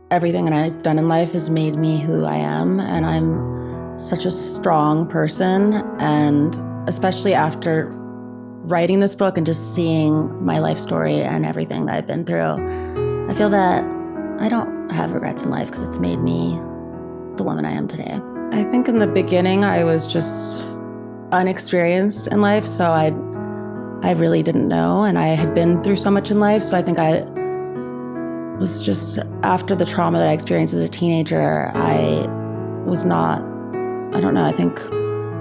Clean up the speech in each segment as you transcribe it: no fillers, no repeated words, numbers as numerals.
Everything that I've done in life has made me who I am, and I'm such a strong person. And especially after writing this book and just seeing my life story and everything that I've been through, I feel that I don't have regrets in life because it's made me the woman I am today. I think in the beginning I was just unexperienced in life, so I really didn't know, and I had been through so much in life, so I think I was just, after the trauma that I experienced as a teenager, I was not, I think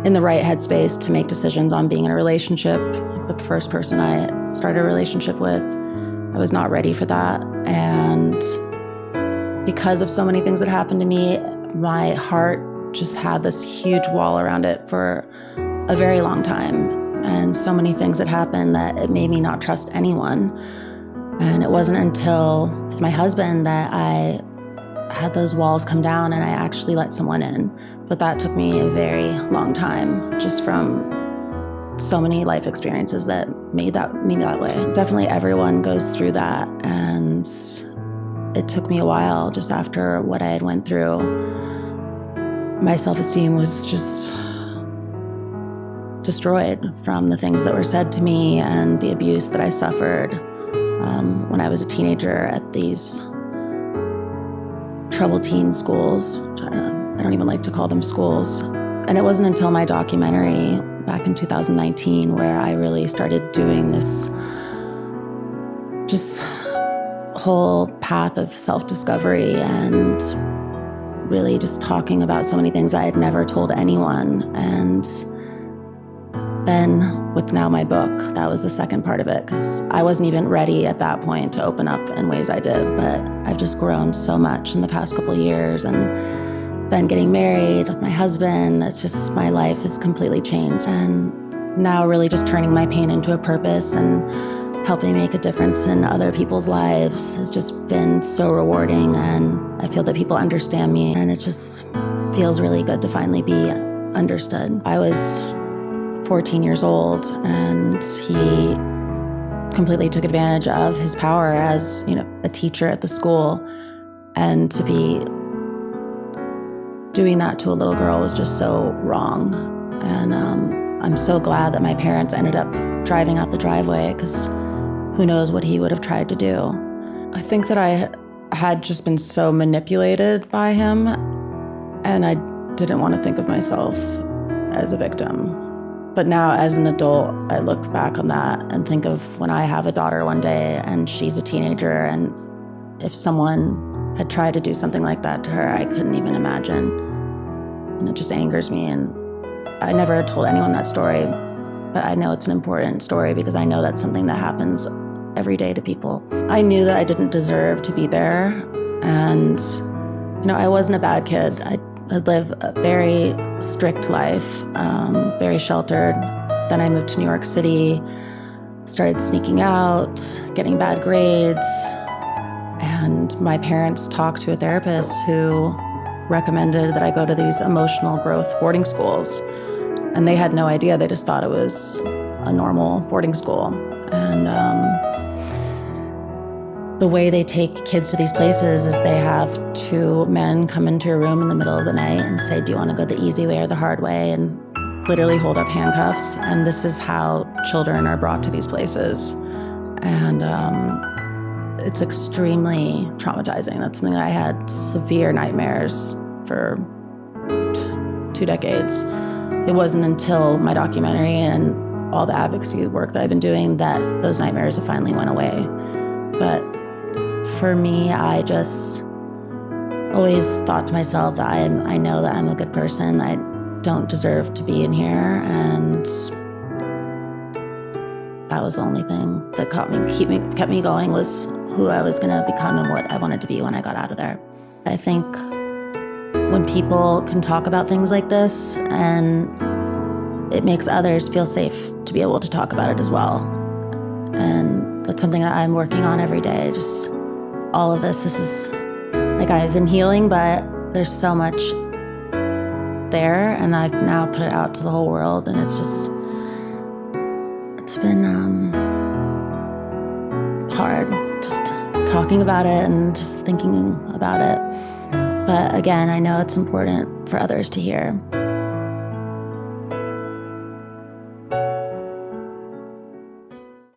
in the right headspace to make decisions on being in a relationship. Like the first person I started a relationship with, I was not ready for that. And because of so many things that happened to me, my heart just had this huge wall around it for a very long time. And so many things that happened that it made me not trust anyone. And it wasn't until with my husband that I had those walls come down and I actually let someone in. But that took me a very long time, just from so many life experiences that made me that way. Definitely everyone goes through that, and it took me a while. Just after what I had went through, my self-esteem was just destroyed from the things that were said to me and the abuse that I suffered when I was a teenager at these troubled teen schools. I don't even like to call them schools. And it wasn't until my documentary back in 2019 where I really started doing this just whole path of self-discovery and really just talking about so many things I had never told anyone. And then with now my book, that was the second part of it, because I wasn't even ready at that point to open up in ways I did. But I've just grown so much in the past couple of years, and then getting married with my husband, it's just, my life has completely changed. And now really just turning my pain into a purpose and helping make a difference in other people's lives has just been so rewarding. And I feel that people understand me, and it just feels really good to finally be understood. I was 14 years old, and he completely took advantage of his power as, a teacher at the school. And to be doing that to a little girl was just so wrong. And I'm so glad that my parents ended up driving out the driveway, because who knows what he would have tried to do. I think that I had just been so manipulated by him, and I didn't want to think of myself as a victim. But now as an adult, I look back on that and think of when I have a daughter one day and she's a teenager, and if someone had tried to do something like that to her, I couldn't even imagine. And it just angers me. And I never told anyone that story, but I know it's an important story because I know that's something that happens every day to people. I knew that I didn't deserve to be there. And, I wasn't a bad kid. I live a very strict life, very sheltered. Then I moved to New York City, started sneaking out, getting bad grades. And my parents talked to a therapist who recommended that I go to these emotional growth boarding schools. And they had no idea. They just thought it was a normal boarding school. And the way they take kids to these places is they have two men come into your room in the middle of the night and say, do you want to go the easy way or the hard way? And literally hold up handcuffs. And this is how children are brought to these places. And it's extremely traumatizing. That's something that I had severe nightmares for 2 decades. It wasn't until my documentary and all the advocacy work that I've been doing that those nightmares have finally went away. But for me, I just always thought to myself that I know that I'm a good person. I don't deserve to be in here, and that was the only thing that kept me going, was who I was going to become and what I wanted to be when I got out of there. I think when people can talk about things like this, and it makes others feel safe to be able to talk about it as well. And that's something that I'm working on every day. Just all of this is like, I've been healing, but there's so much there, and I've now put it out to the whole world, and it's been hard just talking about it and just thinking about it. But again, I know it's important for others to hear.